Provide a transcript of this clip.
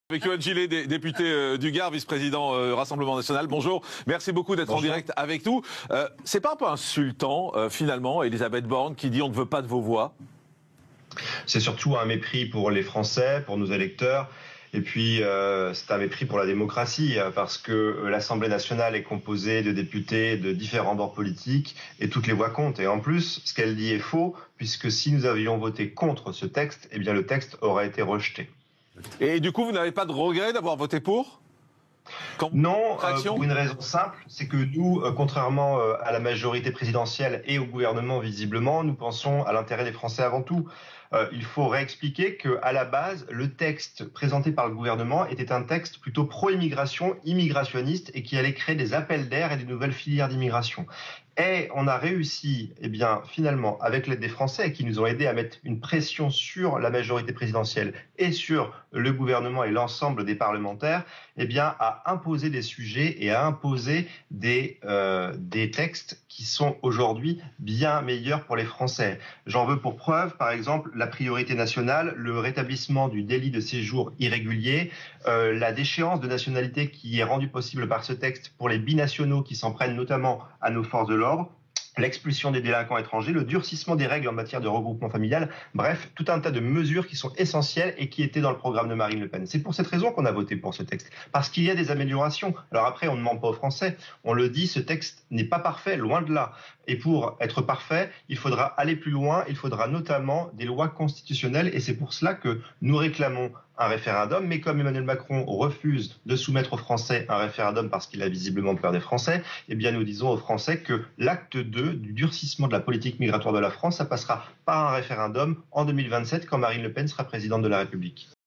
Avec Yoann Gillet, député du Gard, vice-président Rassemblement National. Bonjour, merci beaucoup d'être en direct avec nous. C'est pas un peu insultant, finalement, Elisabeth Borne qui dit on ne veut pas de vos voix? C'est surtout un mépris pour les Français, pour nos électeurs. Et puis, c'est un mépris pour la démocratie, parce que l'Assemblée nationale est composée de députés de différents bords politiques et toutes les voix comptent. Et en plus, ce qu'elle dit est faux, puisque si nous avions voté contre ce texte, eh bien le texte aurait été rejeté. Et du coup, vous n'avez pas de regret d'avoir voté pour? Non, pour une raison simple, c'est que nous, contrairement à la majorité présidentielle et au gouvernement visiblement, nous pensons à l'intérêt des Français avant tout. Il faut réexpliquer qu'à la base, le texte présenté par le gouvernement était un texte plutôt pro-immigration, immigrationniste, et qui allait créer des appels d'air et des nouvelles filières d'immigration. Et on a réussi, eh bien, finalement, avec l'aide des Français, qui nous ont aidés à mettre une pression sur la majorité présidentielle et sur le gouvernement et l'ensemble des parlementaires, eh bien, à imposer des sujets et à imposer des textes qui sont aujourd'hui bien meilleurs pour les Français. J'en veux pour preuve, par exemple, la priorité nationale, le rétablissement du délit de séjour irrégulier, la déchéance de nationalité qui est rendue possible par ce texte pour les binationaux qui s'en prennent notamment à nos forces de l'ordre, l'expulsion des délinquants étrangers, le durcissement des règles en matière de regroupement familial, bref, tout un tas de mesures qui sont essentielles et qui étaient dans le programme de Marine Le Pen. C'est pour cette raison qu'on a voté pour ce texte, parce qu'il y a des améliorations. Alors après, on ne ment pas aux Français, on le dit, ce texte n'est pas parfait, loin de là. Et pour être parfait, il faudra aller plus loin, il faudra notamment des lois constitutionnelles, et c'est pour cela que nous réclamons un référendum, mais comme Emmanuel Macron refuse de soumettre aux Français un référendum parce qu'il a visiblement peur des Français, eh bien nous disons aux Français que l'acte 2 du durcissement de la politique migratoire de la France, ça passera par un référendum en 2027 quand Marine Le Pen sera présidente de la République.